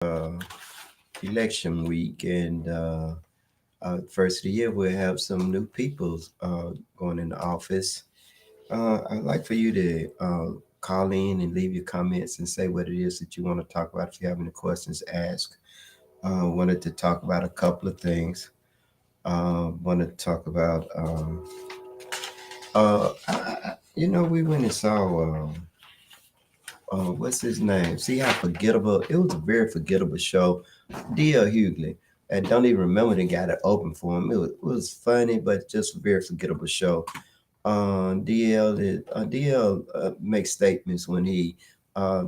uh, election week, and first of the year we'll have some new people going into office. I'd like for you to call in and leave your comments and say what it is that you want to talk about. If you have any questions, ask. Wanted to talk about a couple of things. Wanted to talk about, we went and saw, what's his name? See how forgettable it was. A very forgettable show. D.L. Hughley. I don't even remember the guy that opened for him. It was funny, but just a very forgettable show. DL makes statements when he uh,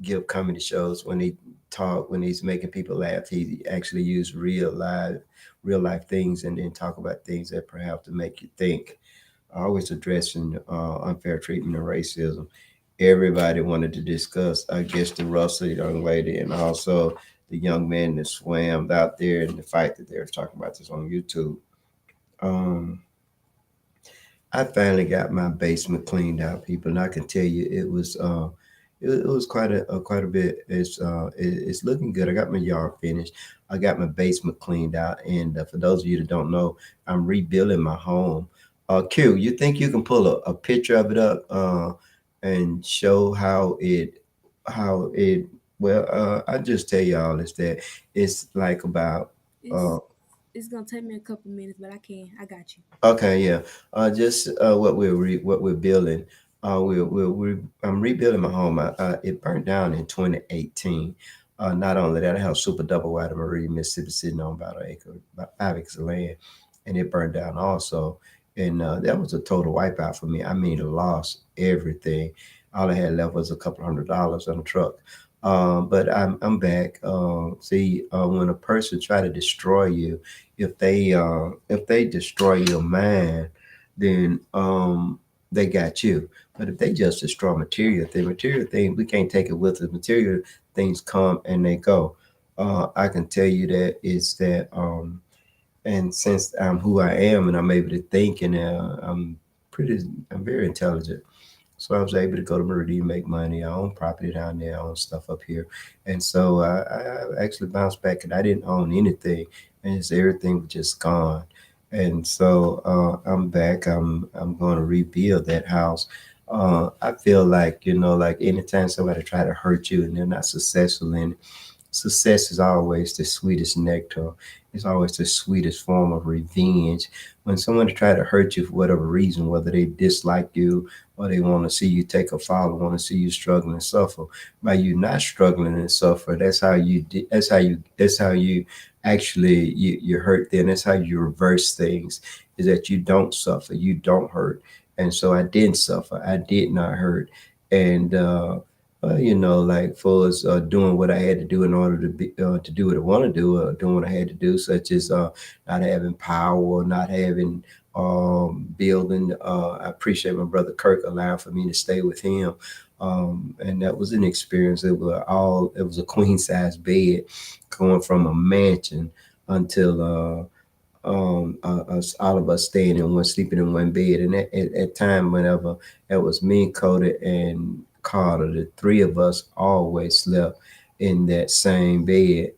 give comedy shows, when he talk, when he's making people laugh. He actually use real life things, and then talk about things that perhaps to make you think. Always addressing unfair treatment and racism. Everybody wanted to discuss, I guess, the Russell young lady, and also the young man that swam out there in the fight that they were talking about this on YouTube. Um, I finally got my basement cleaned out, people, and I can tell you it was quite a bit. It's looking good. I got my yard finished. I got my basement cleaned out, and for those of you that don't know, I'm rebuilding my home. Q, you think you can pull a picture of it up and show how it well, I just tell y'all is that it's like about It's uh it's gonna take me a couple minutes, but I can. I got you. okay, yeah. Just what we're building. I'm rebuilding my home. It burnt down in 2018. Not only that, I have super double wide in Meridian, Mississippi, sitting on about 5 acres of land, and it burned down also. And that was a total wipeout for me. I mean, I lost everything. All I had left was a couple $100 on the truck. But I'm back. See, when a person try to destroy you, if they destroy your mind, then they got you. But if they just destroy material thing, we can't take it with us. Material things come and they go. I can tell you that it's that, and since I'm who I am and I'm able to think, and pretty, I'm very intelligent. So I was able to go to Meridian, make money. I own property down there, I own stuff up here. And so I actually bounced back, and I didn't own anything. And it's everything was just gone. And so I'm back. I'm going to rebuild that house. I feel like, like anytime somebody try to hurt you and they're not successful in it, success is always the sweetest nectar. It's always the sweetest form of revenge. When someone try to hurt you for whatever reason, whether they dislike you or they want to see you take a fall, or want to see you struggle and suffer, by you not struggling and suffer, that's how you actually you hurt them. That's how you reverse things. Is that you don't suffer, you don't hurt. And so I didn't suffer. I did not hurt. And like for us doing what I had to do in order to do what I want to do, doing what I had to do, such as not having power, not having building. I appreciate my brother Kirk allowing for me to stay with him, and that was an experience. It was a queen size bed, going from a mansion until. Us all of us staying in one, sleeping in one bed, and at time whenever it was me, Cody, and Carter, the three of us always slept in that same bed.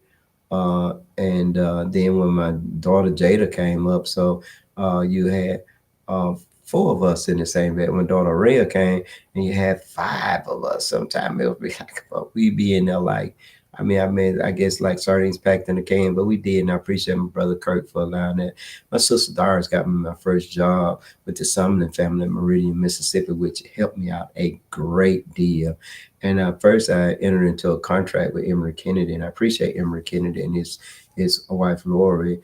And then when my daughter Jada came up, so you had uh, four of us in the same bed. When daughter Rhea came, and you had five of us. Sometimes it would be like, we'd be in there like, I mean, I guess like sardines packed in a can, but we did, and I appreciate my brother Kirk for allowing that. My sister Doris got me my first job with the Sumlin family in Meridian, Mississippi, which helped me out a great deal. And first, I entered into a contract with Emory Kennedy, and I appreciate Emory Kennedy and his wife Lori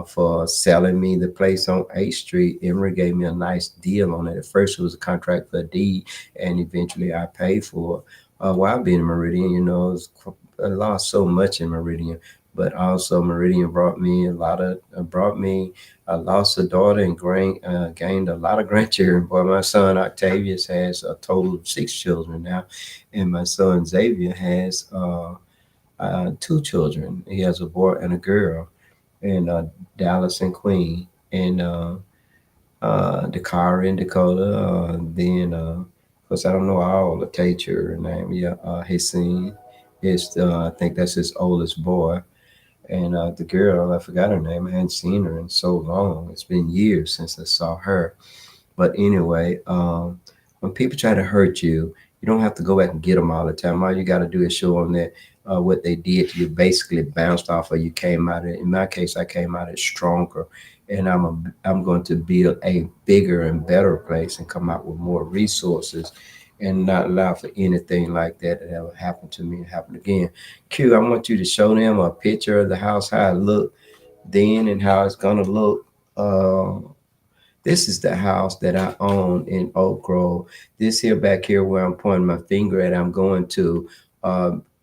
for selling me the place on 8th Street. Emory gave me a nice deal on it. At first, it was a contract for a deed, and eventually I paid for it. While being in Meridian, I lost so much in Meridian, but also Meridian brought me a lot of, brought me, I lost a daughter and gained a lot of grandchildren. Boy, my son Octavius has a total of 6 children now, and my son Xavier has two children. He has a boy and a girl, and Dallas and Queen, and Dakara and Dakota. Then, of course, I don't know all the teacher name. Yeah, Hassan. It's I think that's his oldest boy, and the girl, I forgot her name. I hadn't seen her in so long. It's been years since I saw her. But anyway, when people try to hurt you, you don't have to go back and get them all the time. All you got to do is show them that what they did to you basically bounced off, or you came out of it. In my case, I came out of it stronger, and I'm going to build a bigger and better place and come out with more resources, and not allow for anything like that to ever happen to me and happen again. Q, I want you to show them a picture of the house, how it looked then and how it's gonna look. This is the house that I own in Oak Grove. This here back here where I'm pointing my finger at, I'm going to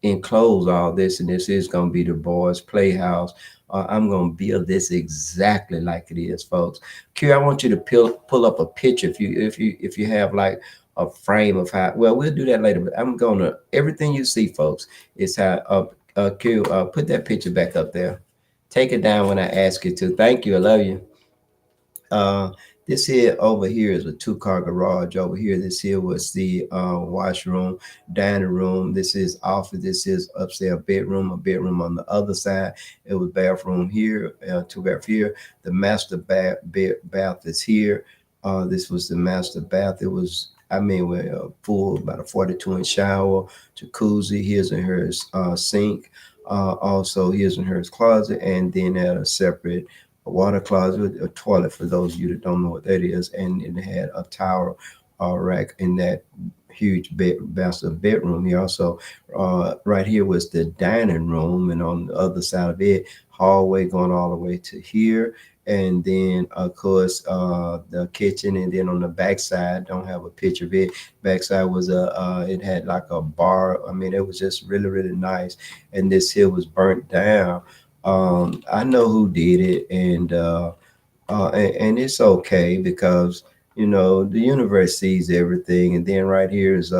enclose all this, and this is going to be the boys' playhouse. I'm going to build this exactly like it is, folks. Q, I want you to pull up a picture if you have like a frame of how. Well, we'll do that later, but I'm gonna everything you see, folks, is how. Q, put that picture back up there. Take it down when I ask you to. Thank you. I love you. Uh, this here over here is a two-car garage. Over here, this here was the washroom, dining room. This is office. This is upstairs bedroom. A bedroom on the other side. It was bathroom here, two bath here. The master bath is here. This was the master bath. It was. I mean, with a full about a 42-inch shower, jacuzzi. Here's in her sink. Also, here's in her closet, and then at a separate a water closet, a toilet for those of you that don't know what that is, and it had a towel rack in that huge master bedroom here. Also, right here was the dining room, and on the other side of it, hallway going all the way to here. And then, of course, the kitchen, and then on the backside, don't have a picture of it. Backside was it had like a bar. I mean, it was just really, really nice. And this here was burnt down. I know who did it, and it's okay because the universe sees everything. And then right here is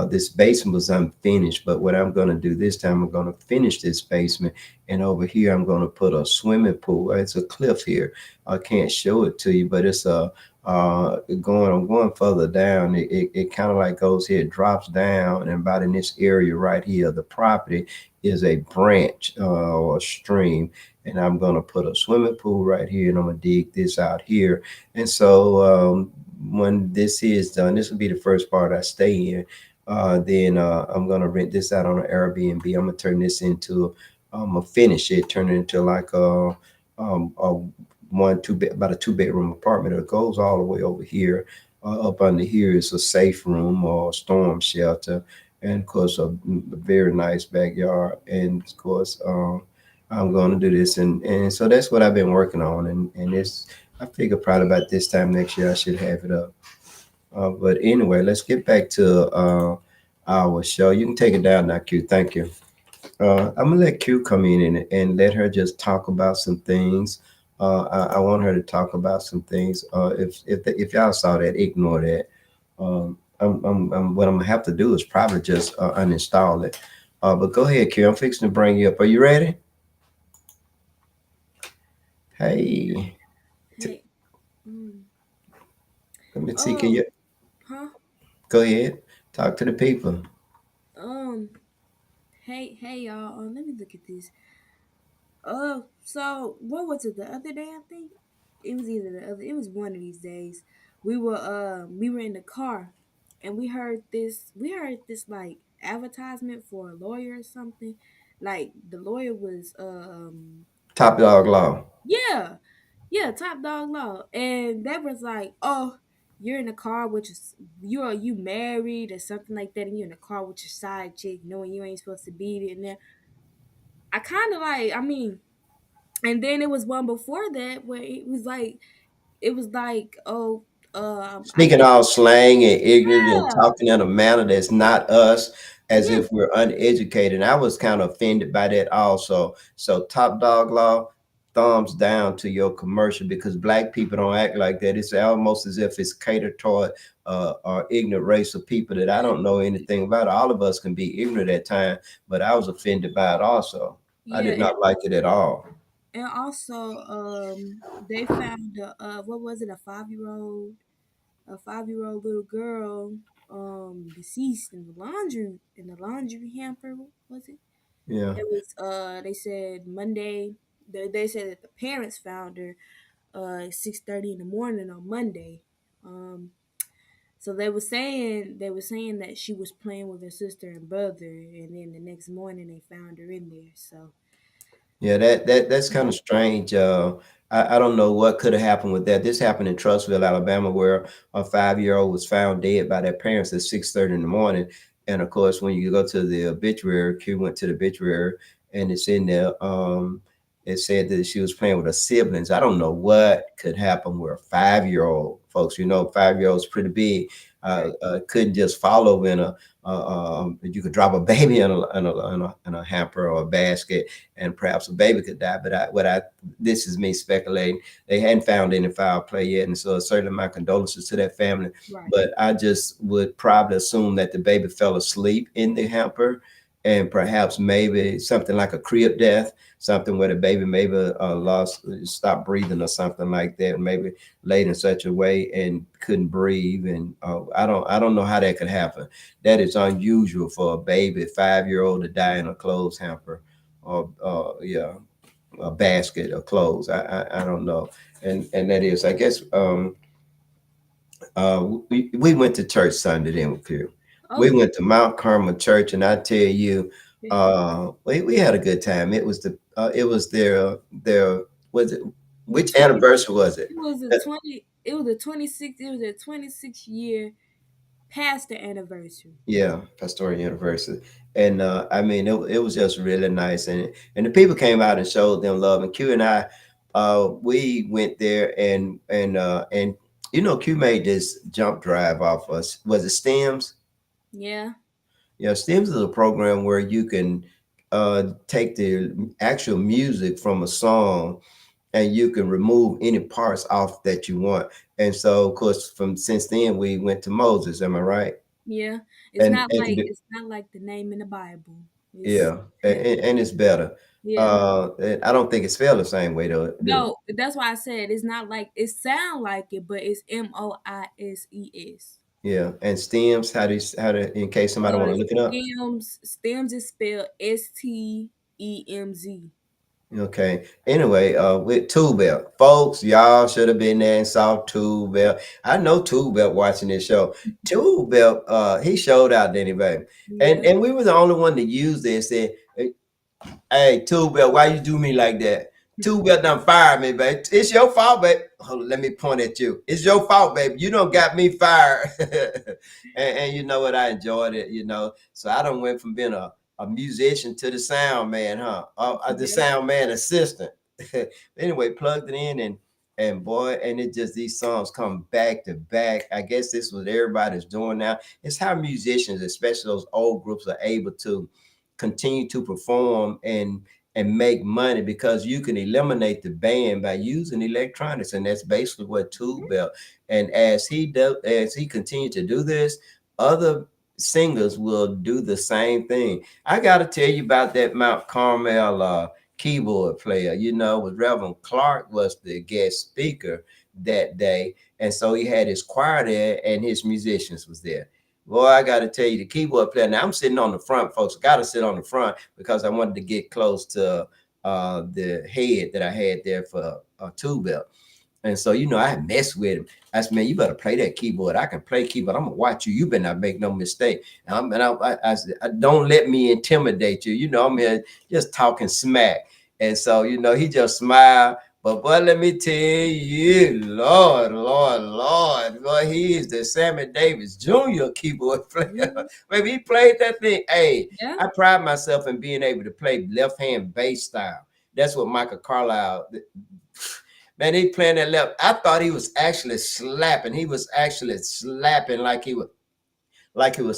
this basement was unfinished, but what I'm going to do this time, I'm going to finish this basement, and over here I'm going to put a swimming pool. It's a cliff here. I can't show it to you, but it's a I'm going further down. It kind of like goes here, it drops down, and about in this area right here, the property is a branch or a stream, and I'm gonna put a swimming pool right here, and I'm gonna dig this out here. And so when this is done, this will be the first part I stay in. Then I'm gonna rent this out on an Airbnb. I'm gonna turn this into, I'm gonna finish it, turn it into like a one two bed about a two-bedroom apartment. It goes all the way over here. Up under here is a safe room or storm shelter, and of course a very nice backyard. And of course, I'm going to do this, and so that's what I've been working on, and it's I figure probably about this time next year I should have it up. But anyway, let's get back to our show. You can take it down now, Q. Thank you. I'm gonna let Q come in and let her just talk about some things. I want her to talk about some things. If y'all saw that, ignore that. What I'm gonna have to do is probably just uninstall it. But go ahead, Q. I'm fixing to bring you up. Are you ready? Hey, t- Hey, mm, let me see. Can oh, you huh? go ahead? Talk to the people. Um, hey, y'all. Let me look at this. So what was it? The other day, I think it was either the other. It was one of these days. We were in the car, and we heard this like advertisement for a lawyer or something. Like the lawyer was Top dog law. yeah, yeah, Top Dog Law, and that was like, oh, you're in a car with you married or something like that, and you're in a car with your side chick, knowing you ain't supposed to be in there. I kind of like, I mean, and then it was one before that where it was like, oh, I Speaking guess all slang and ignorant and yeah, talking in a manner that's not us, as yeah, if we're uneducated. And I was kind of offended by that also. So top dog law, thumbs down to your commercial, because black people don't act like that. It's almost as if it's catered toward our ignorant race of people that I don't know anything about. All of us can be ignorant at times, but I was offended by it also. I yeah, did not like it at all. and also they found what was it, a 5-year old little girl. deceased in the laundry hamper. Was it? Yeah. It was they said Monday. They said that the parents found her 6:30 in the morning on Monday. Um, so they were saying that she was playing with her sister and brother, and then the next morning they found her in there. So Yeah, that's kind of strange. I don't know what could have happened with that. This happened in Trussville, Alabama, where a 5-year-old was found dead by their parents at 6:30 in the morning. And of course, when you go to the obituary, Q went to the obituary, and it's in there. It said that she was playing with her siblings. I don't know what could happen with a 5-year-old, folks. You know, 5-year-olds pretty big. right, Couldn't just fall over in a. You could drop a baby in a hamper or a basket, and perhaps a baby could die. But this is me speculating. They hadn't found any foul play yet, and so certainly my condolences to that family. right. But I just would probably assume that the baby fell asleep in the hamper, and perhaps maybe something like a crib death, something where the baby maybe lost, stopped breathing or something like that, maybe laid in such a way and couldn't breathe. And I don't know how that could happen. That is unusual for a baby 5-year-old to die in a clothes hamper or yeah, a basket of clothes. I don't know, and that is, I guess, we went to church Sunday then with you. We Oh, went to Mount Carmel Church, and I tell you, okay. we had a good time. It was their was it The which 20 anniversary was it? it was a Uh, 20 it was a 26 it was a 26-year past the anniversary. Yeah, Pastoral University, and I mean it was just really nice, and the people came out and showed them love. And Q and I, we went there, and you know Q made this jump drive off us. Was it STEMs? Yeah. Yeah, STEMs is a program where you can take the actual music from a song and you can remove any parts off that you want. And so, of course, from since then we went to Moses. Am I right? Yeah. It's And not and like the- it's not like the name in the Bible. It's yeah, and it's better. yeah. And I don't think it's spelled the same way though. No, that's why I said it's not like it sound like it, but it's Moises. Yeah, and stems. How do in case somebody want to look it up? Stems is spelled STEMZ. Okay. Anyway, with Tool Belt, folks, y'all should have been there and saw Tool Belt. I know Tool Belt watching this show. Tool Belt, he showed out, didn't he, baby? And Yeah. and we were the only one to use this. Said, hey, Two Belt, why you do me like that? Two Belt done fired me, babe. It's your fault, babe. Hold on, let me point at you. It's your fault, babe. You don't got me fired. And you know what? I enjoyed it, you know. So I done went from being a musician to the sound man, huh? The Yeah. sound man assistant. Anyway, plugged it in and boy, and it just these songs come back to back. I guess this is what everybody's doing now. It's how musicians, especially those old groups, are able to continue to perform and make money because you can eliminate the band by using electronics, and that's basically what Tool Belt. And as he continued to do this, other singers will do the same thing. I got to tell you about that Mount Carmel keyboard player. You know, was Reverend Clark was the guest speaker that day, and so he had his choir there and his musicians was there. Boy, I got to tell you, the keyboard player. Now I'm sitting on the front, folks. Got to sit on the front because I wanted to get close to the head that I had there for a Tool Belt. And so, you know, I messed with him. I said, man, you better play that keyboard. I can play keyboard. I'm gonna watch you. You better not make no mistake. I said, don't let me intimidate you. You know, I'm here just talking smack. And so, you know, he just smiled. But boy, let me tell you, Lord, Lord, Lord, boy, he is the Sammy Davis Jr. keyboard player. Mhm. Maybe he played that thing. Hey, Yeah. I pride myself in being able to play left hand bass style. That's what Michael Carlisle. Man, he playing that left. I thought he was actually slapping. He was actually slapping like he was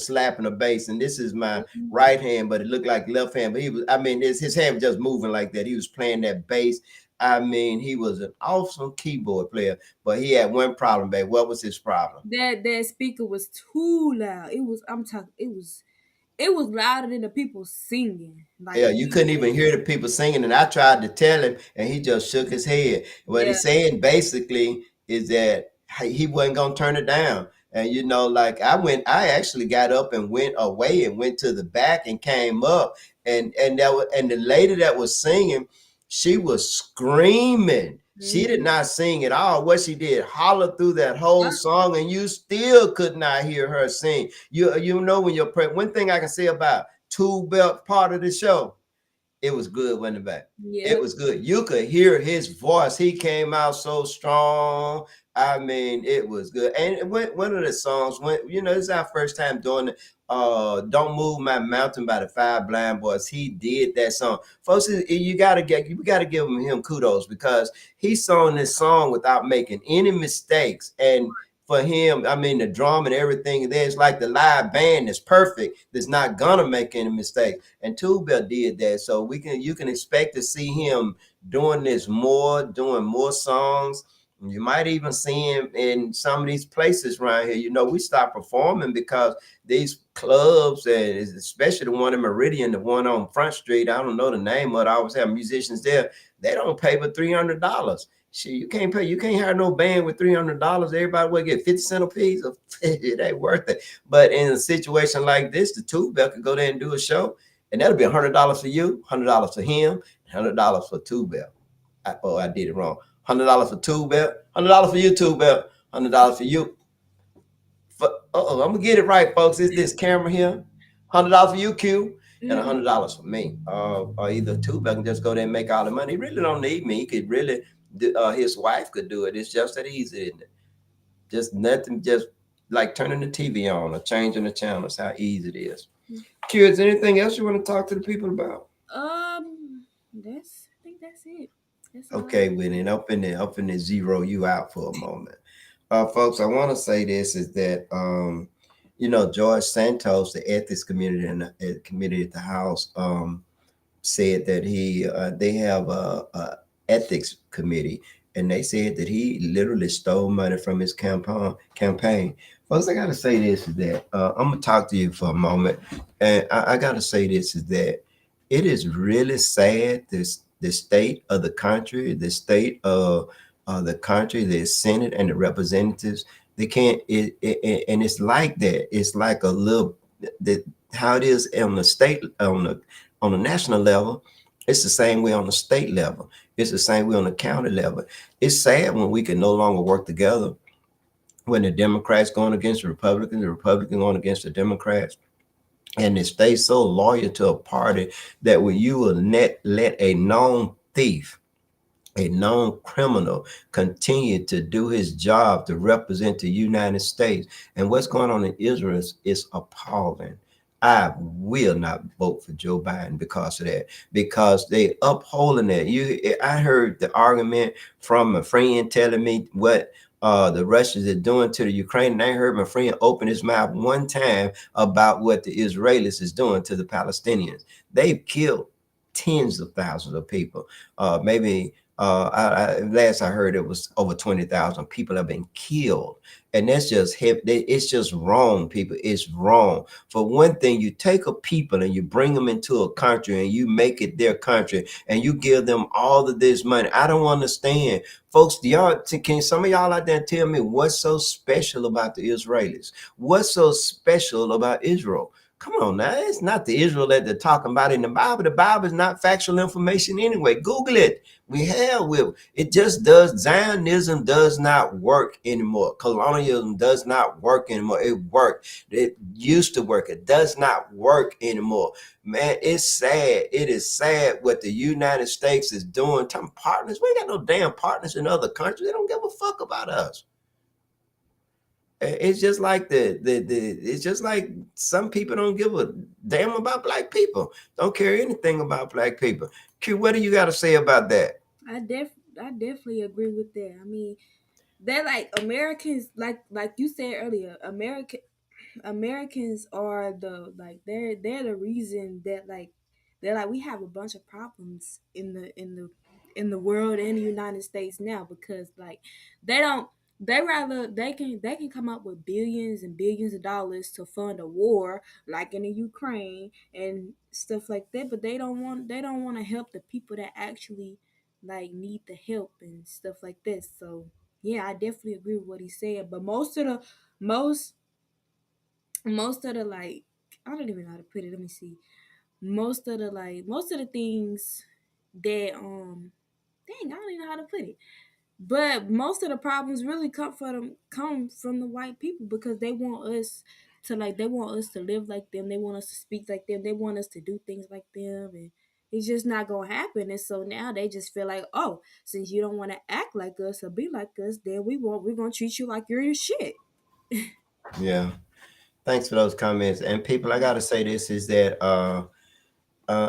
slapping a bass. And this is my Mhm. right hand, but it looked like left hand. But he was, I mean, his hand was just moving like that. He was playing that bass. I mean, he was an awesome keyboard player, but he had one problem, babe. What was his problem? That speaker was too loud. It was louder than the people singing. Like Yeah, you couldn't even hear the people singing, and I tried to tell him, and he just shook his head. What yeah, he's saying basically is that he wasn't gonna turn it down. And like I actually got up and went away and went to the back and came up, and the lady that was singing, she was screaming. She did Mm-hmm. not sing at all. What she did, holler through that whole song, and you still could not hear her sing. When one thing I can say about Two Belt part of the show, it was good, wasn't it, back? It Yep. was good. You could hear his voice. He came out so strong. I mean, it was good. And one of the songs, this is our first time doing it. Don't Move My Mountain by the Five Blind Boys. He did that song. Folks, you gotta give him kudos because he sung this song without making any mistakes. And for him, I mean, the drum and everything there, it's like the live band is perfect. That's not gonna make any mistakes. And Two Bell did that, so you can expect to see him doing more songs. You might even see him in some of these places around here. We stopped performing because these clubs, and especially the one in Meridian, the one on Front Street, I don't know the name of it. I always have musicians there. They don't pay but $300. Shit, you can't pay. You can't hire no band with $300. Everybody will get 50 cents a piece. It ain't worth it. But in a situation like this, the Two Bell could go there and do a show, and that'll be $100 for you, $100 for him, $100 for Two Bell. I did it wrong. $100 for Two Bell, $100 for you, Two Bell, $100 for you. I'm gonna get it right, folks. It's this camera here. $100 for you, Q, and $100 for me. Or either Two Bell can just go there and make all the money. He really don't need me. He could really, his wife could do it. It's just that easy, isn't it? Just nothing, just like turning the TV on or changing the channels. How easy it is. Q, is there anything else you want to talk to the people about? That's. I think that's it. That's all I Okay, got. Whitney, up in the zero you out for a moment. Folks, I want to say this is that George Santos, the ethics community and the committee at the House, said that they have a ethics committee, and they said that he literally stole money from his campaign. Folks, I gotta say this is that I'm gonna talk to you for a moment, and I gotta say this is that it is really sad, the state of the country, the state of the country, the Senate and the representatives. They can't and it's like that. It's like a little that how it is on the state on the national level. It's the same way on the state level. It's the same way on the county level. It's sad when we can no longer work together. When the Democrats going against the Republicans going against the Democrats, and they stay so loyal to a party that when you will let a known thief, a known criminal, continue to do his job to represent the United States. And what's going on in Israel is appalling. I will not vote for Joe Biden because of that, because they upholding that. I heard the argument from a friend telling me what the Russians are doing to the Ukraine, and I heard my friend open his mouth one time about what the Israelis is doing to the Palestinians. They've killed tens of thousands of people. Maybe last I heard, it was over 20,000 people have been killed, and that's just it's just wrong, people. It's wrong. For one thing, you take a people and you bring them into a country and you make it their country and you give them all of this money. I don't understand, folks. Can some of y'all out there tell me what's so special about the Israelis? What's so special about Israel? Come on now, it's not the Israel that they're talking about in the Bible. The Bible is not factual information anyway. Google it. We have with it. Just does Zionism does not work anymore. Colonialism does not work anymore. It worked. It used to work. It does not work anymore. Man, it's sad. It is sad what the United States is doing. Talking partners. We ain't got no damn partners in other countries. They don't give a fuck about us. It's just like it's just like some people don't give a damn about black people. Don't care anything about black people. Q, what do you got to say about that? I definitely agree with that. I mean, they're like Americans, like you said earlier. Americans are the like they're the reason that like they're like we have a bunch of problems in the world and the United States now because like they don't they rather they can come up with billions and billions of dollars to fund a war like in the Ukraine and stuff like that, but they don't want to help the people that actually like need the help and stuff like this. So yeah, I definitely agree with what he said. But most most of the like I don't even know how to put it. Let me see. Most of the things that dang, I don't even know how to put it. But most of the problems really come from the white people because they want us to live like them. They want us to speak like them. They want us to do things like them, and it's just not gonna happen. And so now they just feel like, oh, since you don't want to act like us or be like us, then we're gonna treat you like you're your shit. Yeah. Thanks for those comments. And people, I gotta say this is that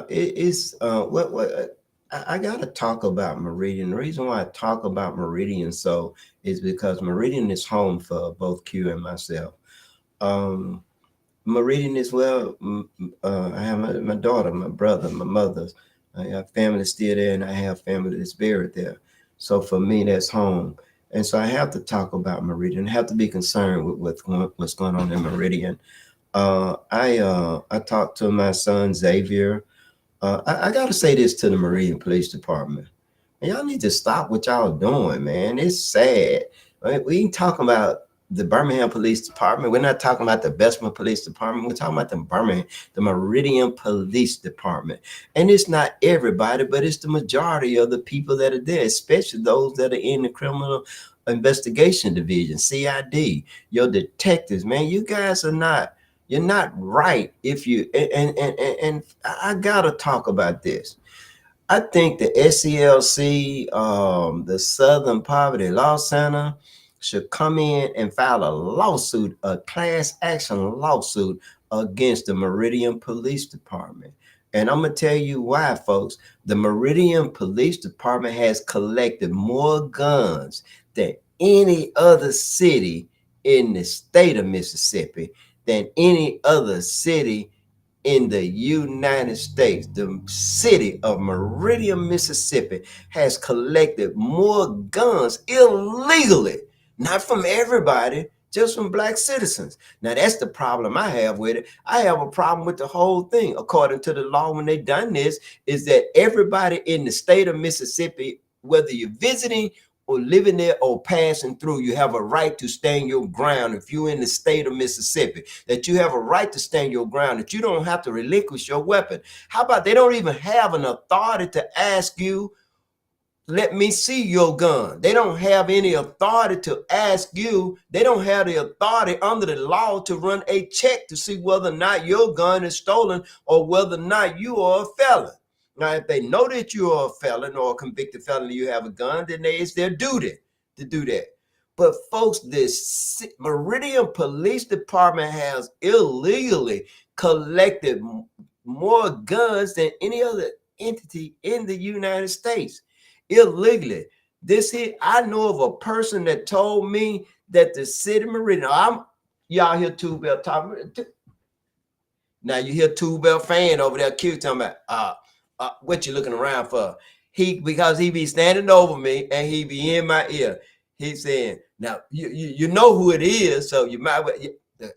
it is what I gotta talk about Meridian. The reason why I talk about Meridian so is because Meridian is home for both Q and myself. Um, Meridian as well. I have my daughter, my brother, my mother. I have family still there, and I have family that's buried there. So for me, that's home. And so I have to talk about Meridian. I have to be concerned with what's going on in Meridian. I talked to my son Xavier. I got to say this to the Meridian Police Department. Y'all need to stop what y'all doing, man. It's sad. Right? We ain't talking about the Birmingham Police Department. We're not talking about the Bessemer Police Department. We're talking about the Meridian Police Department. And it's not everybody, but it's the majority of the people that are there, especially those that are in the criminal investigation division, CID, your detectives, man. You guys are not, you're not right if you, and I gotta talk about this. I think the SELC, the Southern Poverty Law Center, should come in and file a lawsuit, a class action lawsuit against the Meridian Police Department. And I'm going to tell you why, folks. The Meridian Police Department has collected more guns than any other city in the state of Mississippi, than any other city in the United States. The city of Meridian, Mississippi has collected more guns illegally, not from everybody, just from black citizens. Now that's the problem I have with it. I have a problem with the whole thing. According to the law, when they done this, is that everybody in the state of Mississippi, whether you're visiting or living there or passing through, you have a right to stand your ground. If you're in the state of Mississippi, that you have a right to stand your ground, that you don't have to relinquish your weapon. How about they don't even have an authority to ask you, let me see your gun. They don't have any authority to ask you. They don't have the authority under the law to run a check to see whether or not your gun is stolen or whether or not you are a felon. Now, if they know that you are a felon or a convicted felon, you have a gun, then it's their duty to do that. But folks, this Meridian Police Department has illegally collected more guns than any other entity in the United States illegally. This here, I know of a person that told me that the city of Meridian, y'all hear Two Bell talking. Now you hear Two Bell fan over there, cute talking about what you looking around for? Because he be standing over me and he be in my ear. He saying, now you know who it is, so you might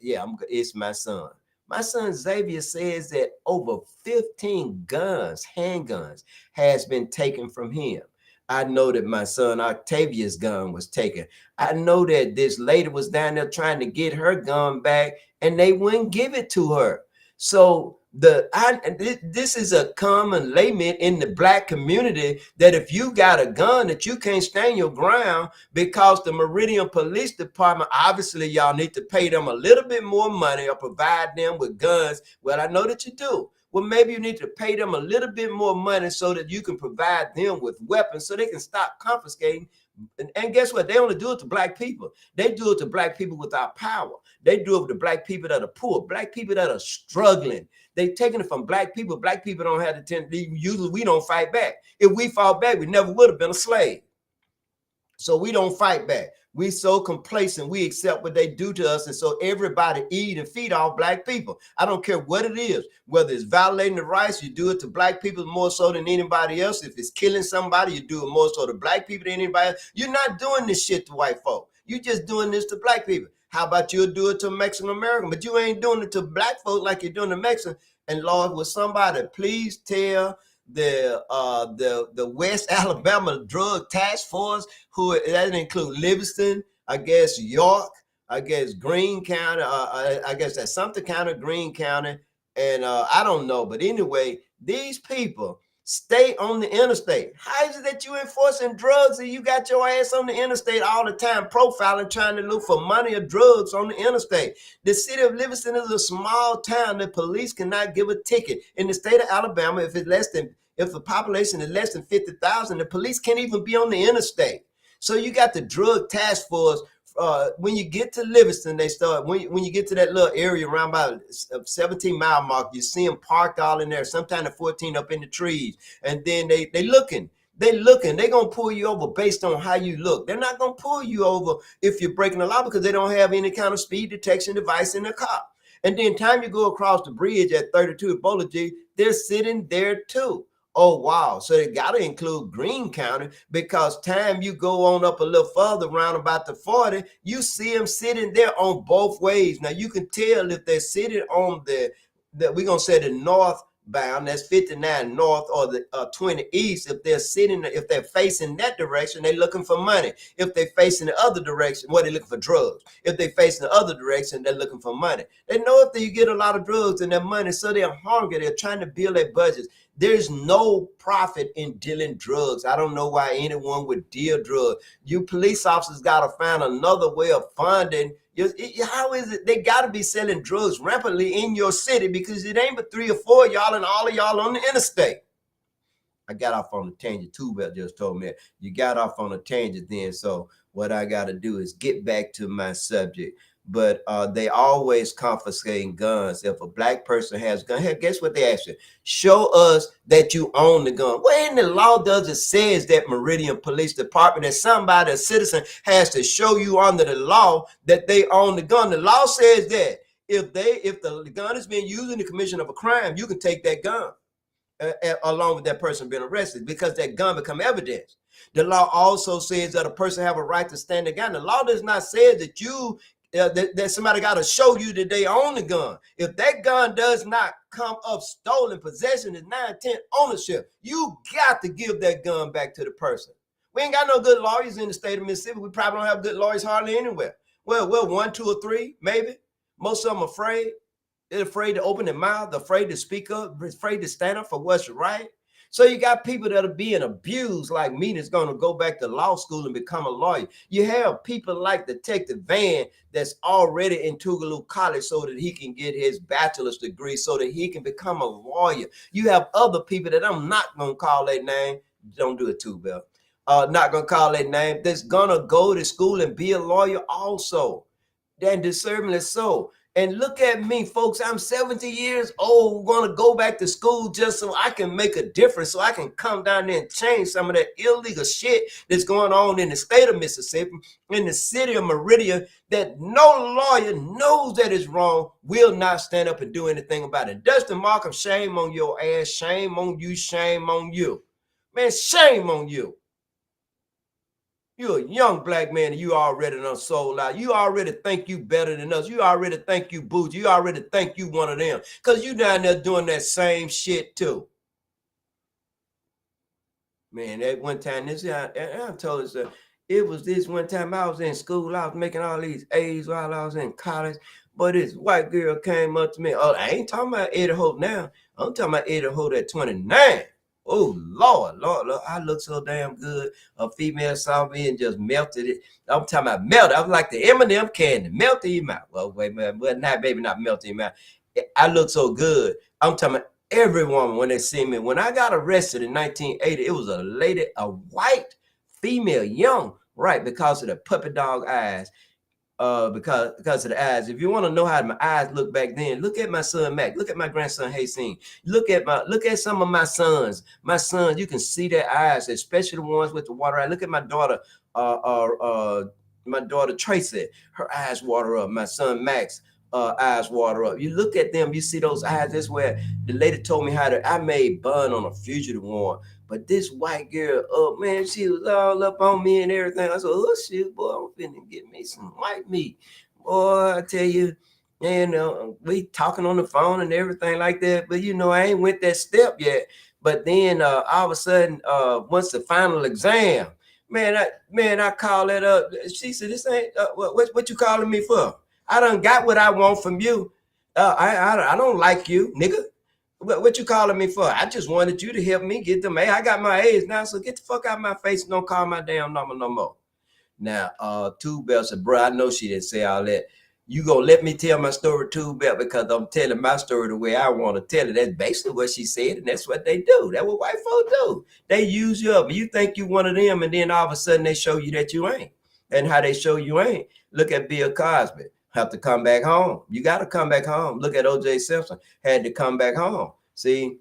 yeah, it's my son. My son Xavier says that over 15 guns, handguns, has been taken from him. I know that my son Octavia's gun was taken. I know that this lady was down there trying to get her gun back and they wouldn't give it to her. So this is a common lament in the black community that if you got a gun that you can't stand your ground because the Meridian Police Department, obviously y'all need to pay them a little bit more money or provide them with guns. Well, I know that you do. Well, maybe you need to pay them a little bit more money so that you can provide them with weapons so they can stop confiscating. And guess what? They only do it to black people. They do it to black people without power. They do it to black people that are poor, black people that are struggling. They taking it from black people. Black people don't have the tendency. Usually we don't fight back. If we fought back, we never would have been a slave. So we don't fight back. We so complacent. We accept what they do to us. And so everybody eat and feed off black people. I don't care what it is, whether it's violating the rights, you do it to black people more so than anybody else. If it's killing somebody, you do it more so to black people than anybody else. You're not doing this shit to white folk. You're just doing this to black people. How about you'll do it to Mexican American, but you ain't doing it to black folk like you're doing to Mexican. And Lord, will somebody please tell the West Alabama Drug Task Force, who that include Livingston, I guess York, I guess Greene County. I guess that's something kind of Greene County, and I don't know. But anyway, these people stay on the interstate. How is it that you enforcing drugs and you got your ass on the interstate all the time, profiling, trying to look for money or drugs on the interstate? The city of Livingston is a small town. The police cannot give a ticket. In the state of Alabama, if the population is less than 50,000, the police can't even be on the interstate. So you got the drug task force. When you get to Livingston, they start when you get to that little area around about 17-mile mark, you see them parked all in there, sometime at 14 up in the trees, and then they looking. They're gonna pull you over based on how you look. They're not gonna pull you over if you're breaking the law because they don't have any kind of speed detection device in the car. And then time you go across the bridge at 32 Ebola G, they're sitting there too. Oh wow! So they got to include Greene County because time you go on up a little further, around about the 40, you see them sitting there on both ways. Now you can tell if they're sitting on the we're gonna say the northbound, that's 59 north or the 20 east. If they're facing that direction, they're looking for money. If they're facing the other direction, they're looking for drugs. If they're facing the other direction, they're looking for money. They know if they get a lot of drugs and their money, so they're hungry. They're trying to build their budgets. There's no profit in dealing drugs. I don't know why anyone would deal drugs. You police officers got to find another way of funding. How is it they got to be selling drugs rampantly in your city because it ain't but 3 or 4 of y'all and all of y'all on the interstate? I got off on a tangent too, but just told me you got off on a tangent then. So what I got to do is get back to my subject. But they always confiscating guns. If a black person has a gun, hey, guess what they ask you? Show us that you own the gun. Where in the law does it says that Meridian Police Department, that somebody, a citizen, has to show you under the law that they own the gun? The law says that if the gun is being used in the commission of a crime, you can take that gun along with that person being arrested because that gun become evidence. The law also says that a person have a right to stand the gun. The law does not say that that somebody got to show you that they own the gun. If that gun does not come up stolen, possession is 9/10 ownership. You got to give that gun back to the person. We ain't got no good lawyers in the state of Mississippi. We probably don't have good lawyers hardly anywhere. Well, 1, 2, or 3, maybe. Most of them afraid. They're afraid to open their mouth, afraid to speak up, afraid to stand up for what's right. So you got people that are being abused like me that's going to go back to law school and become a lawyer. You have people like Detective Van that's already in Tougaloo College so that he can get his bachelor's degree so that he can become a lawyer. You have other people that I'm not going to call their name. Don't do it too, Bill. Not going to call their name. That's going to go to school and be a lawyer also. And deservingly so. And look at me, folks. I'm 70 years old, going to go back to school just so I can make a difference, so I can come down there and change some of that illegal shit that's going on in the state of Mississippi, in the city of Meridian, that no lawyer knows that is wrong, will not stand up and do anything about it. Dustin Markham, shame on your ass. Shame on you. Shame on you. Man, shame on you. You're a young black man and you already done sold out. You already think you better than us. You already think you bougie. You already think you one of them. Because you down there doing that same shit too. Man, that one time, I told us it was this one time I was in school. I was making all these A's while I was in college. But this white girl came up to me. Oh, I ain't talking about Eddie Hope now. I'm talking about Eddie Hope at 29. Oh, Lord, I look so damn good. A female saw me and just melted it. I'm talking about melted. I was like the M&M candy, melted your mouth. Well, wait, man, well, not baby, not melting your mouth. I look so good. I'm talking about every woman when they see me. When I got arrested in 1980, it was a lady, a white female, young, right, because of the puppy dog eyes. Because of the eyes. If you want to know how my eyes look back then, look at my son Mac. Look at my grandson Haseen. Look at some of my sons. My sons, you can see their eyes, especially the ones with the water eye. Look at my daughter, Tracy. Her eyes water up. My son Max, eyes water up. You look at them, you see those eyes. That's where the lady told me I made bun on a fugitive warrant. But this white girl, oh man, she was all up on me and everything. I said, oh shit, boy, I'm finna get me some white meat. Boy, I tell you, we talking on the phone and everything like that. But I ain't went that step yet. But then all of a sudden, once the final exam, I call it up. She said, "This ain't what you calling me for? I done got what I want from you. I don't like you, nigga. What you calling me for? I just wanted you to help me get them A. I got my A's now, so get the fuck out of my face and don't call my damn number no more." Now, Two Bell said, "Bro, I know she didn't say all that. You gonna let me tell my story, Two Bell, because I'm telling my story the way I want to tell it." That's basically what she said, and that's what they do. That's what white folks do. They use you up. You think you one of them, and then all of a sudden they show you that you ain't. And how they show you ain't? Look at Bill Cosby. Have to come back home. You got to come back home. Look at O.J. Simpson. Had to come back home. See,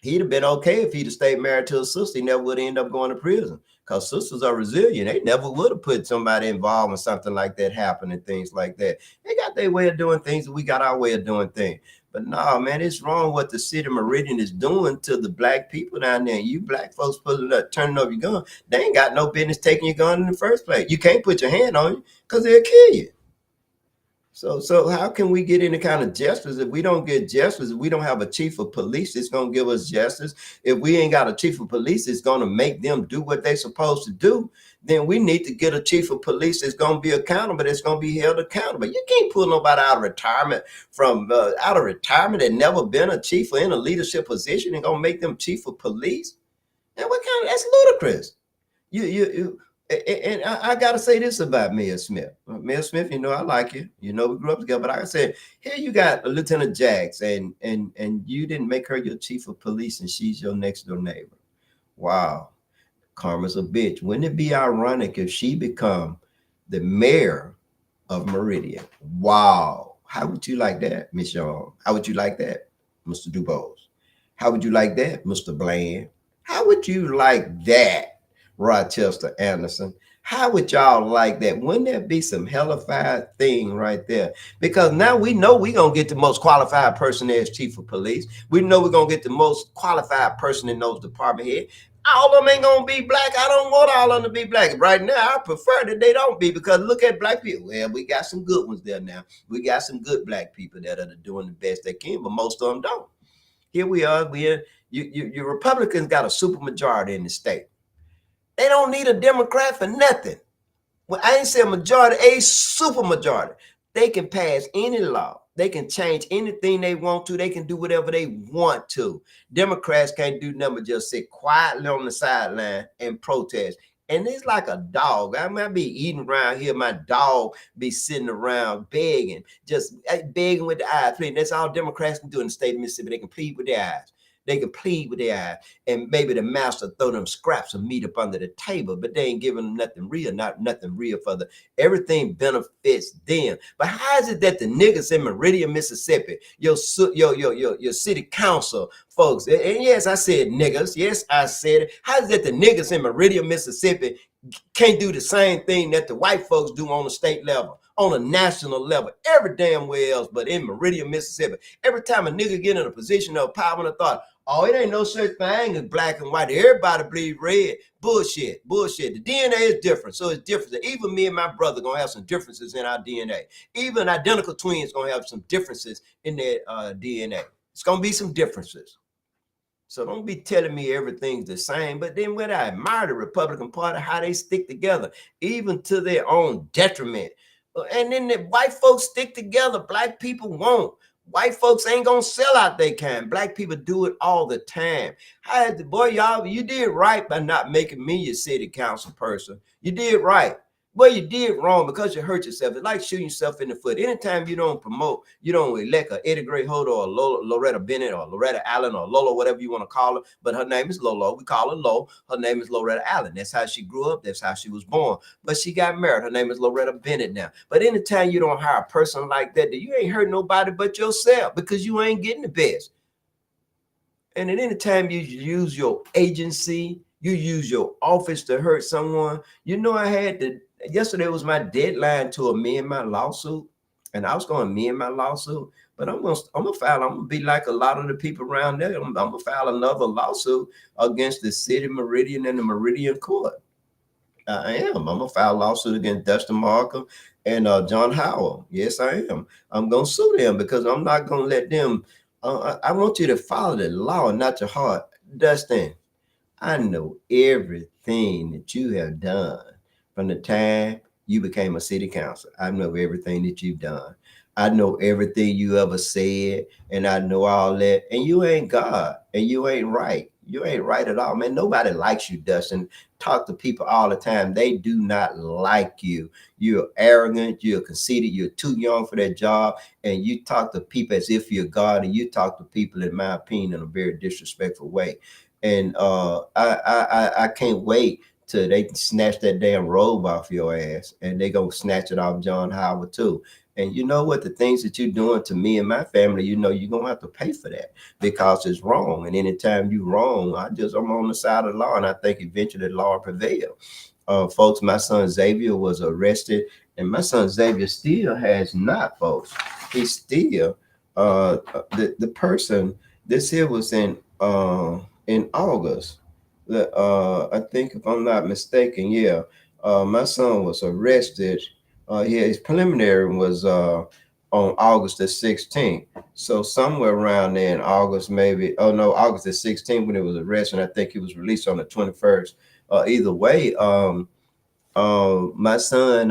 he'd have been okay if he'd have stayed married to a sister. He never would have ended up going to prison. Because sisters are resilient. They never would have put somebody involved when something like that happened and things like that. They got their way of doing things, and we got our way of doing things. But no, man, it's wrong what the city of Meridian is doing to the black people down there. You black folks pulling up, turning over your gun. They ain't got no business taking your gun in the first place. You can't put your hand on you because they'll kill you. So how can we get any kind of justice if we don't get justice? If we don't have a chief of police that's gonna give us justice, if we ain't got a chief of police that's gonna make them do what they're supposed to do, then we need to get a chief of police that's gonna be accountable, that's gonna be held accountable. You can't pull nobody out of retirement and never been a chief or in a leadership position and gonna make them chief of police. And what kind of that's ludicrous. You and I gotta say this about Mia Smith. Mia Smith, I like you. We grew up together. But like I said, here you got Lieutenant Jax, and you didn't make her your chief of police, and she's your next door neighbor. Wow, karma's a bitch. Wouldn't it be ironic if she become the mayor of Meridian? Wow, how would you like that, Miss Young? How would you like that, Mr. Dubose? How would you like that, Mr. Bland? How would you like that, Rochester Anderson? How would y'all like that? Wouldn't that be some hellified thing right there? Because now we know we're going to get the most qualified person as chief of police. We know we're going to get the most qualified person in those department head. All of them ain't going to be black. I don't want all of them to be black. Right now, I prefer that they don't be, because look at black people. Well, we got some good ones there now. We got some good black people that are doing the best they can, but most of them don't. Here we are. Your Republicans got a super majority in the state. They don't need a Democrat for nothing. Well, I ain't say a majority, a super majority. They can pass any law. They can change anything they want to. They can do whatever they want to. Democrats can't do nothing but just sit quietly on the sideline and protest. And it's like a dog. I might be eating around here. My dog be sitting around begging, just begging with the eyes. That's all Democrats can do in the state of Mississippi. They can plead with their eyes. They can plead with their eyes, and maybe the master throw them scraps of meat up under the table, but they ain't giving them nothing real, not nothing real for the everything benefits them. But how is it that the niggas in Meridian, Mississippi, your city council folks, and yes, I said niggas, yes, I said it. How is it that the niggas in Meridian, Mississippi can't do the same thing that the white folks do on the state level, on a national level, every damn where else, but in Meridian, Mississippi? Every time a nigga get in a position of power and authority, oh, it ain't no such thing as black and white. Everybody bleed red. Bullshit. The DNA is different, so it's different. Even me and my brother gonna have some differences in our DNA. Even identical twins gonna have some differences in their DNA. It's gonna be some differences. So don't be telling me everything's the same. But then when I admire the Republican Party, how they stick together, even to their own detriment. And then the white folks stick together. Black people won't. White folks ain't gonna sell out they kind. Black people do it all the time. I had the boy, y'all, you did right by not making me your city council person. You did right. Well, you did wrong because you hurt yourself. It's like shooting yourself in the foot. Anytime you don't promote, you don't elect a Eddie Gray Holder or Loretta Bennett or Loretta Allen or Lolo, whatever you want to call her. But her name is Lolo. We call her Lo. Her name is Loretta Allen. That's how she grew up. That's how she was born. But she got married. Her name is Loretta Bennett now. But anytime you don't hire a person like that, you ain't hurt nobody but yourself, because you ain't getting the best. And at any time you use your agency, you use your office to hurt someone. I had to, yesterday was my deadline to amend my lawsuit, and I was going to amend my lawsuit, but I'm gonna be like a lot of the people around there. I'm gonna file another lawsuit against the city of Meridian and the Meridian Court. I am. I'm gonna file a lawsuit against Dustin Markham and John Howell. Yes, I am. I'm gonna sue them because I'm not gonna let them. I want you to follow the law and not your heart, Dustin. I know everything that you have done from the time you became a city councilor. I know everything that you've done. I know everything you ever said, and I know all that. And you ain't God, and you ain't right. You ain't right at all, man. Nobody likes you, Dustin. Talk to people all the time. They do not like you. You're arrogant. You're conceited. You're too young for that job, and you talk to people as if you're God, and you talk to people, in my opinion, in a very disrespectful way. And I can't wait till they snatch that damn robe off your ass, and they gonna snatch it off John Howard too. And you know what? The things that you're doing to me and my family, you know, you're gonna have to pay for that because it's wrong. And anytime you wrong, I'm on the side of the law, and I think eventually the law will prevail. Folks, my son Xavier was arrested, and my son Xavier still has not, folks. He's still the person. This here was in August. I think if I'm not mistaken, yeah. My son was arrested. Yeah, his preliminary was on August the 16th. So somewhere around there in August, maybe. Oh no, August the 16th when it was arrested. I think he was released on the 21st. Either way, my son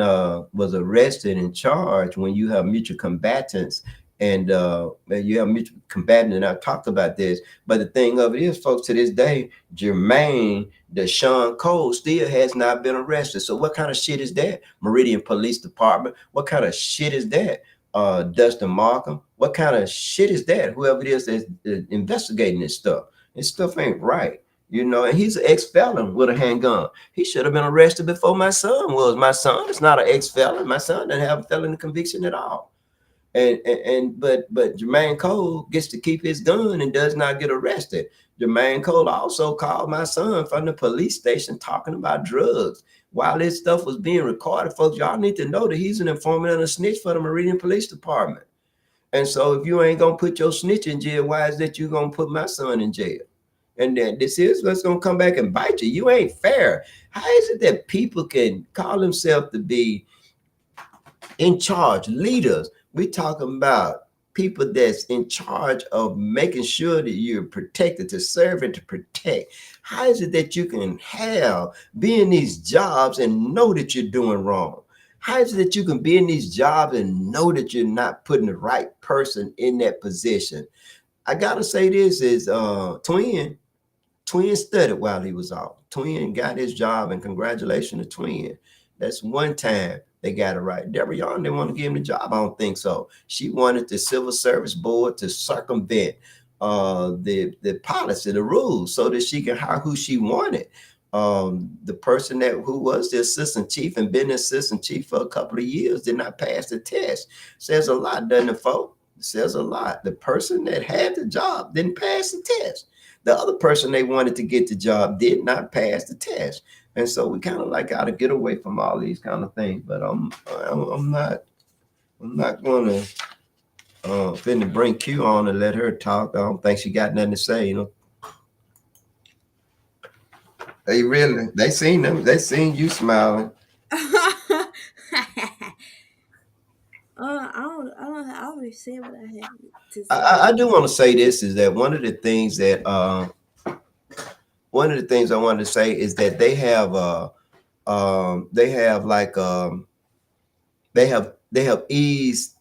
was arrested and charged when you have mutual combatants, and you have mutual combatants, and I talked about this. But the thing of it is, folks, to this day, Jermaine Deshaun Cole still has not been arrested. So what kind of shit is that? Meridian Police Department. What kind of shit is that? Dustin Markham. What kind of shit is that? Whoever it is that's investigating this stuff. This stuff ain't right. You know, and he's an ex-felon with a handgun. He should have been arrested before my son was. My son is not an ex-felon. My son doesn't have a felony conviction at all. But Jermaine Cole gets to keep his gun and does not get arrested. Jermaine Cole also called my son from the police station talking about drugs. While this stuff was being recorded, folks, y'all need to know that he's an informant and a snitch for the Meridian Police Department. And so if you ain't gonna put your snitch in jail, why is that you gonna put my son in jail? And then this is what's gonna come back and bite you. You ain't fair. How is it that people can call themselves to be in charge, leaders? We talking about people that's in charge of making sure that you're protected, to serve and to protect. How is it that you can have be in these jobs and know that you're doing wrong? How is it that you can be in these jobs and know that you're not putting the right person in that position? I gotta say this is Twin studied while he was off. Twin got his job, and congratulations to Twin. That's one time they got it right. Deborah Young didn't want to give him the job. I don't think so. She wanted the Civil Service Board to circumvent the policy, the rules, so that she can hire who she wanted. The person that who was the assistant chief and been the assistant chief for a couple of years did not pass the test. Says a lot, doesn't it, folks? Says a lot. The person that had the job didn't pass the test. The other person they wanted to get the job did not pass the test. And so we kind of like got to get away from all these kind of things. But I'm not gonna finna bring Q on and let her talk. I don't think she got nothing to say. You know, they seen you smiling. I already said what I had to I say. do want to say this is that one of the things I wanted to say is that they have like they have eased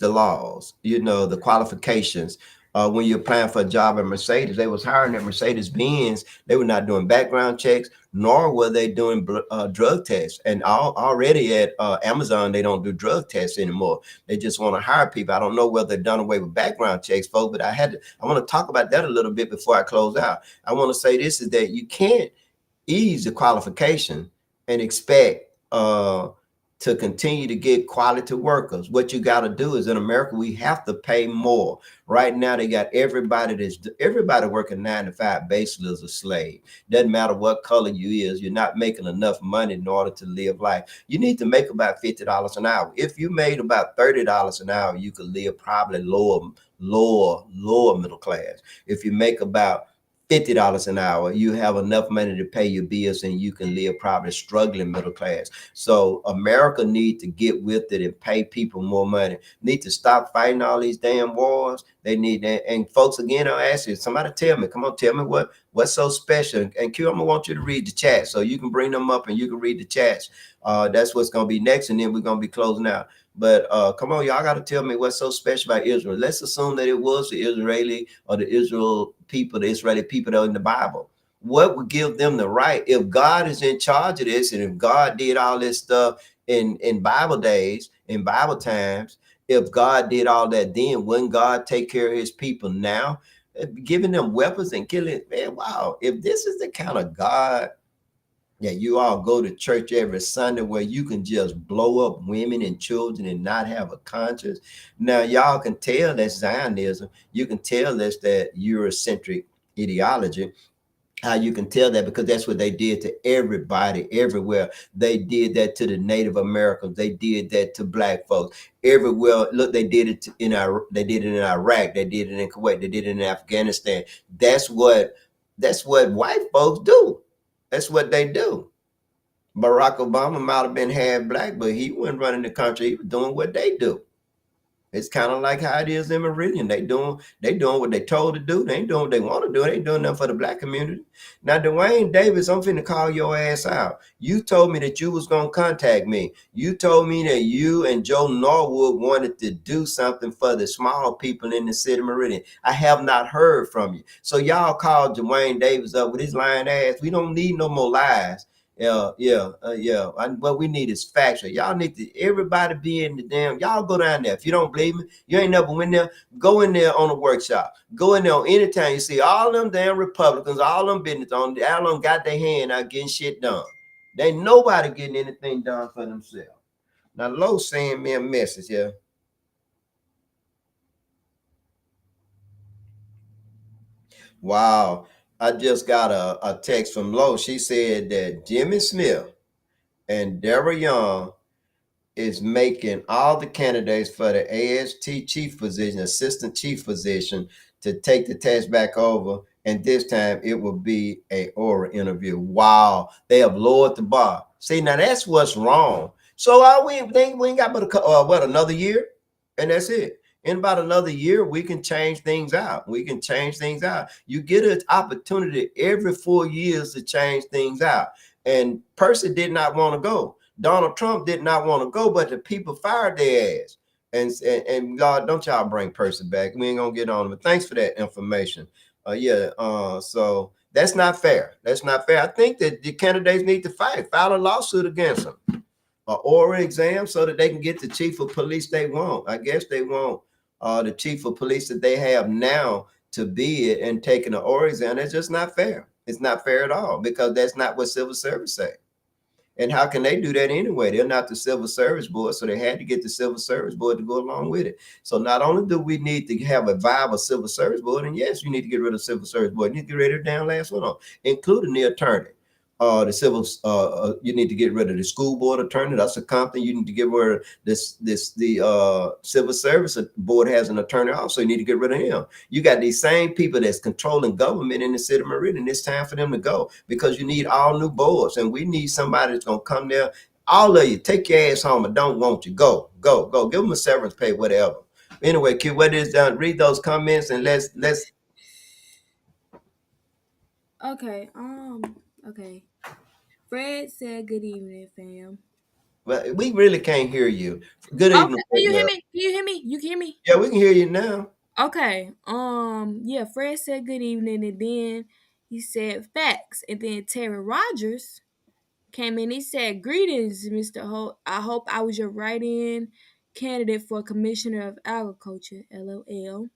the laws, you know, the qualifications. When you're applying for a job at Mercedes, they was hiring at Mercedes Benz. They were not doing background checks, nor were they doing drug tests. And already at Amazon, they don't do drug tests anymore. They just want to hire people. I don't know whether they've done away with background checks, folks, but I want to talk about that a little bit before I close out. I want to say this is that you can't ease the qualification and expect to continue to get quality workers. What you got to do is in America, we have to pay more. Right now, they got everybody working 9 to 5 basically as a slave. Doesn't matter what color you is, you're not making enough money in order to live life. You need to make about $50 an hour. If you made about $30 an hour, you could live probably lower middle class. If you make about $50 an hour, you have enough money to pay your bills and you can live probably struggling middle class. So America need to get with it and pay people more money. Need to stop fighting all these damn wars. They need that. And folks, again, I'll ask you, somebody tell me, come on, tell me what's so special. And Q, I'm gonna want you to read the chat so you can bring them up and you can read the chats. That's what's gonna be next, and then we're gonna be closing out. But come on, y'all got to tell me what's so special about Israel. Let's assume that it was the Israeli or the Israel people, the Israeli people that are in the Bible. What would give them the right if God is in charge of this, and if God did all this stuff in Bible days, in Bible times? If God did all that then, wouldn't God take care of His people now, giving them weapons and killing? Man, wow! If this is the kind of God, yeah, you all go to church every Sunday where you can just blow up women and children and not have a conscience. Now, y'all can tell that's Zionism. You can tell that's that Eurocentric ideology. How you can tell that? Because that's what they did to everybody everywhere. They did that to the Native Americans. They did that to black folks everywhere. Look, they did it in they did it in Iraq. They did it in Kuwait. They did it in Afghanistan. That's what white folks do. That's what they do. Barack Obama might have been half black, but he wasn't running the country. He was doing what they do. It's kind of like how it is in Meridian. They doing what they told to do. They ain't doing what they want to do. They ain't doing nothing for the black community. Now, Dwayne Davis, I'm finna call your ass out. You told me that you was gonna contact me. You told me that you and Joe Norwood wanted to do something for the small people in the city of Meridian. I have not heard from you. So y'all called Dwayne Davis up with his lying ass. We don't need no more lies. Yeah. What we need is factual. Y'all need to everybody be in the damn. Y'all go down there. If you don't believe me, you ain't never went there. Go in there on a workshop. Go in there on any time you see all them damn Republicans, all them business on. All them got their hand out getting shit done. They ain't nobody getting anything done for themselves. Now, Lo sent me a message here. Wow, I just got a text from Lo. She said that Jimmy Smith and Deborah Young is making all the candidates for the AST chief position, assistant chief position, to take the test back over. And this time it will be a oral interview. Wow, they have lowered the bar. See, now that's what's wrong. So we ain't got but another year, and that's it. In about another year, we can change things out. We can change things out. You get an opportunity every 4 years to change things out. And Percy did not want to go. Donald Trump did not want to go, but the people fired their ass. And God, don't y'all bring Percy back. We ain't gonna get on him. But thanks for that information. So that's not fair. That's not fair. I think that the candidates need to file a lawsuit against them, an oral exam, so that they can get the chief of police they want. I guess they want the chief of police that they have now to be it and taking an oral exam. That's just not fair. It's not fair at all, because that's not what civil service say. And how can they do that anyway? They're not the Civil Service Board, so they had to get the Civil Service Board to go along with it. So not only do we need to have a viable Civil Service Board, and yes, you need to get rid of the Civil Service Board. You need to get rid of the damn last one on, including the attorney. You need to get rid of the school board attorney. That's a company. You need to get rid of the civil service board has an attorney also. You need to get rid of him. You got these same people that's controlling government in the city of Meridian. It's time for them to go, because you need all new boards, and we need somebody that's gonna come there. All of you, take your ass home. I don't want you. Go. Give them a severance pay, whatever. Anyway, Q, what is done? Read those comments and let's. Okay. Okay. Fred said, "Good evening, fam." Well, we really can't hear you. Good Okay. evening, Can you hear love. me? Can you hear me? You can hear me? Yeah, we can hear you now. Okay. Yeah. Fred said, "Good evening," and then he said, "Facts," and then Terry Rogers came in. He said, "Greetings, Mr. Holt. I hope I was your write-in candidate for Commissioner of Agriculture, LOL."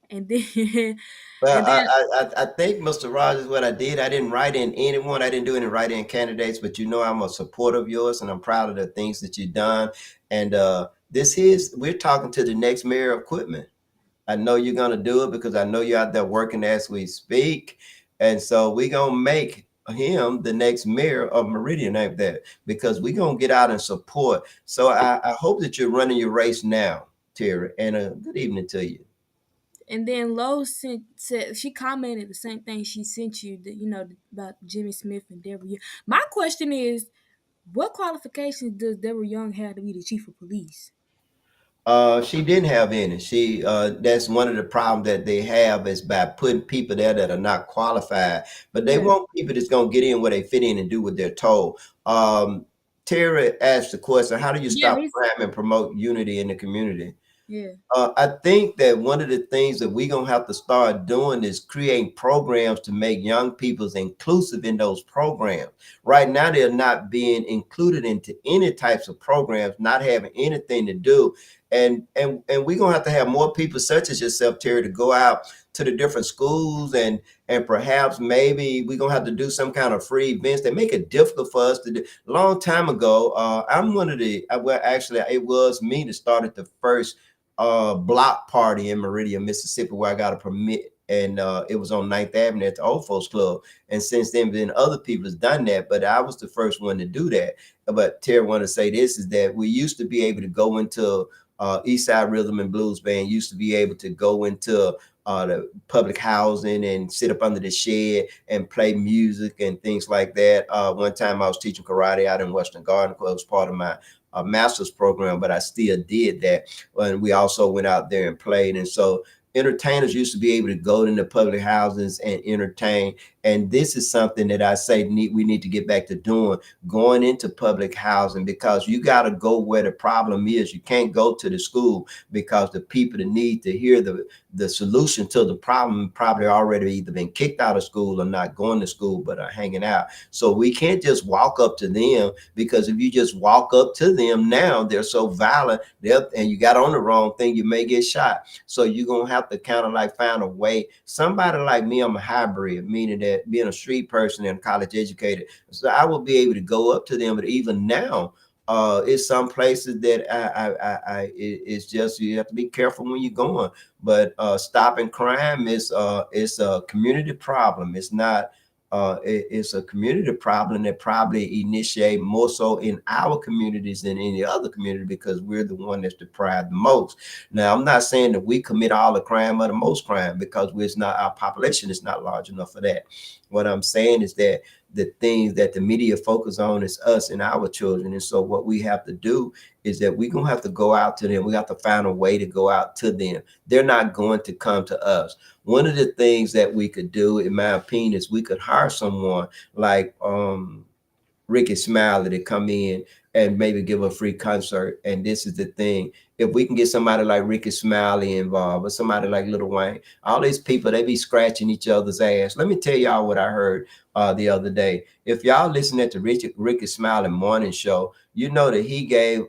And then, Well, and then, I think, Mr. Rogers, what I did, I didn't write in anyone. I didn't do any write in candidates, but I'm a supporter of yours, and I'm proud of the things that you've done. And we're talking to the next mayor of Quitman. I know you're going to do it, because I know you're out there working as we speak. And so we're going to make him the next mayor of Meridian, ain't that? Because we're going to get out and support. So I hope that you're running your race now, Terry. And good evening to you. And then Lowe's said she commented the same thing she sent you, about Jimmy Smith and Deborah Young. My question is, what qualifications does Deborah Young have to be the chief of police? She didn't have any. She that's one of the problems that they have is by putting people there that are not qualified. But they Yeah, want people that's gonna get in where they fit in and do what they're told. Terry asked the question, how do you yeah, stop crime and promote unity in the community? yeah, I think that one of the things that we're gonna have to start doing is creating programs to make young people's inclusive in those programs. Right now, they're not being included into any types of programs, not having anything to do. And we're gonna have to have more people such as yourself, Terry, to go out to the different schools and perhaps maybe we're gonna have to do some kind of free events that make it difficult for us to do. A long time ago, I'm one of the well, actually, it was me that started the first block party in Meridian, Mississippi, where I got a permit, and it was on Ninth Avenue at the Old Folks Club. And since then other people has done that, but I was the first one to do that. But Terry wanted to say this is that we used to be able to go into East Side Rhythm and Blues Band, used to be able to go into the public housing and sit up under the shed and play music and things like that. One time I was teaching karate out in Western Garden Club. It was part of my master's program, but I still did that. And we also went out there and played. And so entertainers used to be able to go into public houses and entertain. And this is something that I say we need to get back to doing, going into public housing, because you got to go where the problem is. You can't go to the school because the people that need to hear the solution to the problem probably already either been kicked out of school or not going to school, but are hanging out. So we can't just walk up to them, because if you just walk up to them now, they're so violent, and you got on the wrong thing, you may get shot. So you're going to have to kind of like find a way. Somebody like me, I'm a hybrid, meaning that being a street person and college educated, so I will be able to go up to them. But even now, it's some places that it's just, you have to be careful when you're going. But stopping crime is it's a community problem. It's not. It's a community problem that probably initiate more so in our communities than any other community, because we're the one that's deprived the most. Now, I'm not saying that we commit all the crime or the most crime, because it's not, our population is not large enough for that. What I'm saying is that the things that the media focus on is us and our children. And so what we have to do is that we're going to have to go out to them. We have to find a way to go out to them. They're not going to come to us. One of the things that we could do, in my opinion, is we could hire someone like Ricky Smiley to come in and maybe give a free concert. And this is the thing. If we can get somebody like Ricky Smiley involved, or somebody like Lil Wayne, all these people, they be scratching each other's ass. Let me tell y'all what I heard the other day. If y'all listen to Ricky Smiley morning show, you know that he gave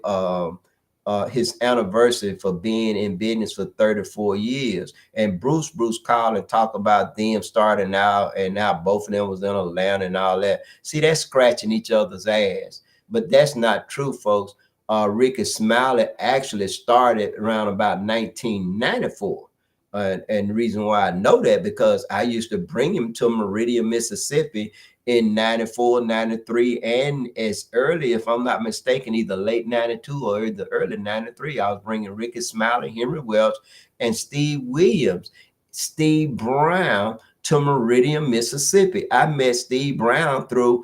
his anniversary for being in business for 34 years. And Bruce called and talked about them starting out, and now both of them was in Atlanta and all that. See, that's scratching each other's ass. But that's not true, folks. Ricky Smiley actually started around about 1994. And the reason why I know that, because I used to bring him to Meridian, Mississippi in 94, 93, and as early, if I'm not mistaken, either late 92 or the early 93, I was bringing Ricky Smiley, Henry Welch, and Steve Williams, Steve Brown to Meridian, Mississippi. I met Steve Brown through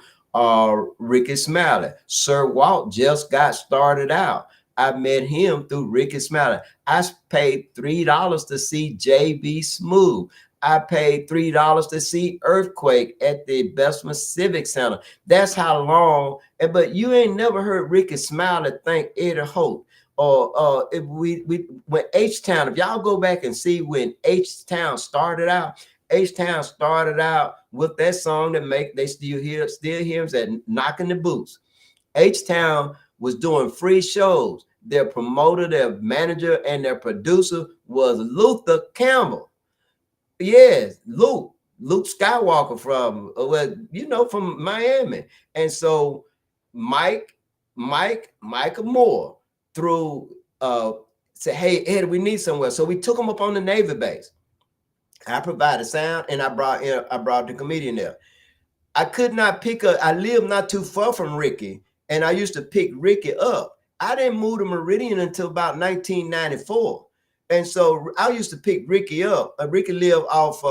Ricky Smiley. Sir Walt just got started out. I met him through Ricky Smiley. I paid $3 to see JB Smooth. I paid $3 to see Earthquake at the Bessemer Civic Center. That's how long. But you ain't never heard Ricky Smiley thank Eddie Holt. Or if we when H Town, if y'all go back and see when H Town started out, H Town started out with that song that make they still hear him at Knocking the Boots. H Town was doing free shows. Their promoter, their manager, and their producer was Luther Campbell. Yes, Luke Skywalker from from Miami. And so Michael Moore through said, hey Ed, we need somewhere. So we took him up on the Navy base. I provided sound, and I brought the comedian there. I could not I lived not too far from Ricky, and I used to pick Ricky up. I didn't move to Meridian until about 1994. And so I used to pick Ricky up. Ricky lived off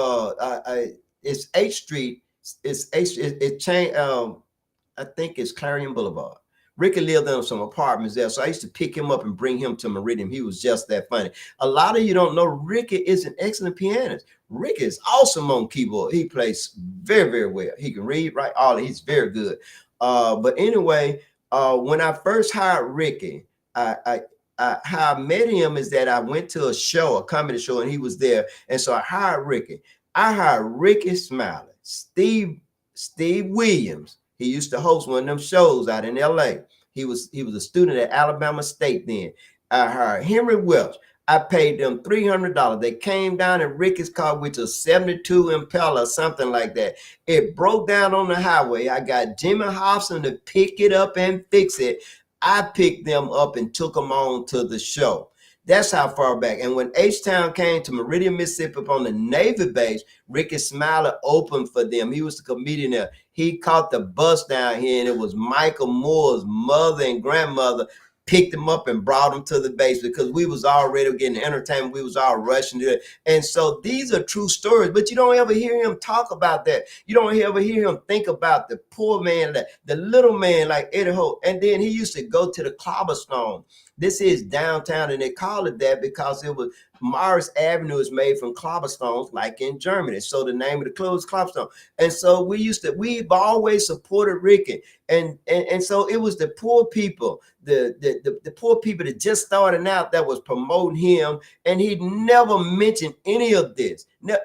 it's H Street. It's H. It changed. I think it's Clarion Boulevard. Ricky lived in some apartments there, so I used to pick him up and bring him to Meridian. He was just that funny. A lot of you don't know Ricky is an excellent pianist. Ricky is awesome on keyboard. He plays very, very well. He can read, write, all. He's very good. But anyway, when I first hired Ricky, how I met him is that I went to a show, a comedy show, and he was there, and so I hired Ricky. I hired Ricky Smiley, Steve Williams. He used to host one of them shows out in LA. He was a student at Alabama State then. I hired Henry Welch. I paid them $300. They came down in Ricky's car, which was 72 Impala, something like that. It broke down on the highway. I got Jimmy Hobson to pick it up and fix it. I picked them up and took them on to the show. That's how far back. And when H-Town came to Meridian, Mississippi on the Navy base, Ricky Smiley opened for them. He was the comedian there. He caught the bus down here, and it was Michael Moore's mother and grandmother picked him up and brought him to the base because we was already getting entertainment. We was all rushing to it. And so these are true stories, but you don't ever hear him talk about that. You don't ever hear him think about the poor man, the little man like Eddie Hope. And then he used to go to the Cobblestone. This is downtown, and they call it that because it was Morris Avenue is made from cobblestones, like in Germany. So the name of the club is Cobblestone. And so we've always supported Ricky. And so it was the poor people, the poor people that just starting out that was promoting him, and he never mentioned any of this. Now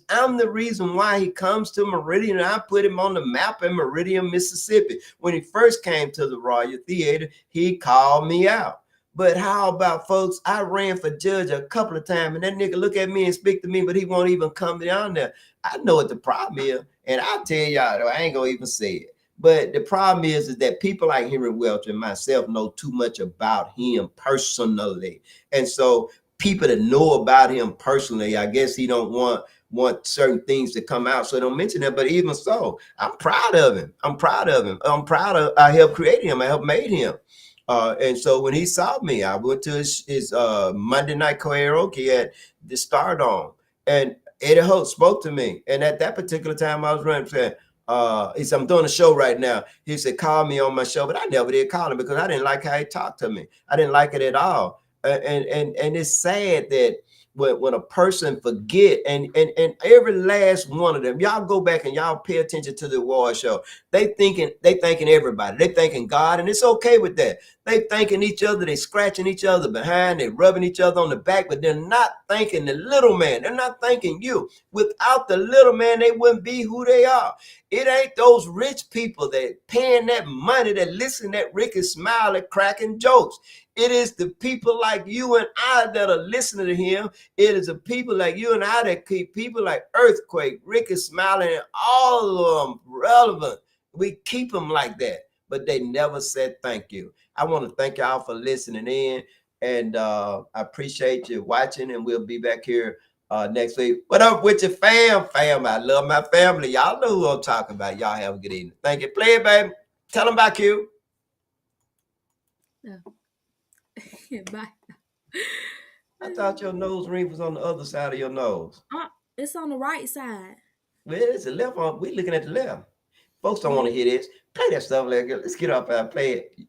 I'm the reason why he comes to Meridian, and I put him on the map in Meridian, Mississippi. When he first came to the Royal Theater, he called me out. But how about folks? I ran for judge a couple of times, and that nigga look at me and speak to me, but he won't even come down there. I know what the problem is, and I'll tell y'all, I ain't gonna even say it. But the problem is that people like Henry Welch and myself know too much about him personally. And so people that know about him personally, I guess he don't want certain things to come out, so don't mention it. But even so, I'm proud of him. I'm proud of him. I'm proud of I helped create him. I helped made him. And so when he saw me, I went to his Monday night karaoke at the Stardome, and Eddie Holt spoke to me. And at that particular time, I was running. Saying, he said, "I'm doing a show right now." He said, "Call me on my show," but I never did call him because I didn't like how he talked to me. I didn't like it at all. And it's sad that when a person forget and every last one of them, y'all go back and y'all pay attention to the award show. They thanking everybody. They thanking God, and it's okay with that. They thanking each other. They scratching each other behind. They rubbing each other on the back, but they're not thanking the little man. They're not thanking you. Without the little man, they wouldn't be who they are. It ain't those rich people that paying that money that listen that Ricky Smiley cracking jokes. It is the people like you and I that are listening to him. It is the people like you and I that keep people like Earthquake, Ricky Smiley, and all of them relevant. We keep them like that, but they never said thank you. I want to thank y'all for listening in, and I appreciate you watching, and we'll be back here next week. What up with your fam? I love my family. Y'all know who I'm talking about. Y'all have a good evening. Thank you. Play it, baby. Tell them about you. No. Bye. I thought your nose ring was on the other side of your nose. It's on the right side. Well, it's the left one. We looking at the left. Folks don't want Yeah. to hear this. Play that stuff, like let's get up and play it.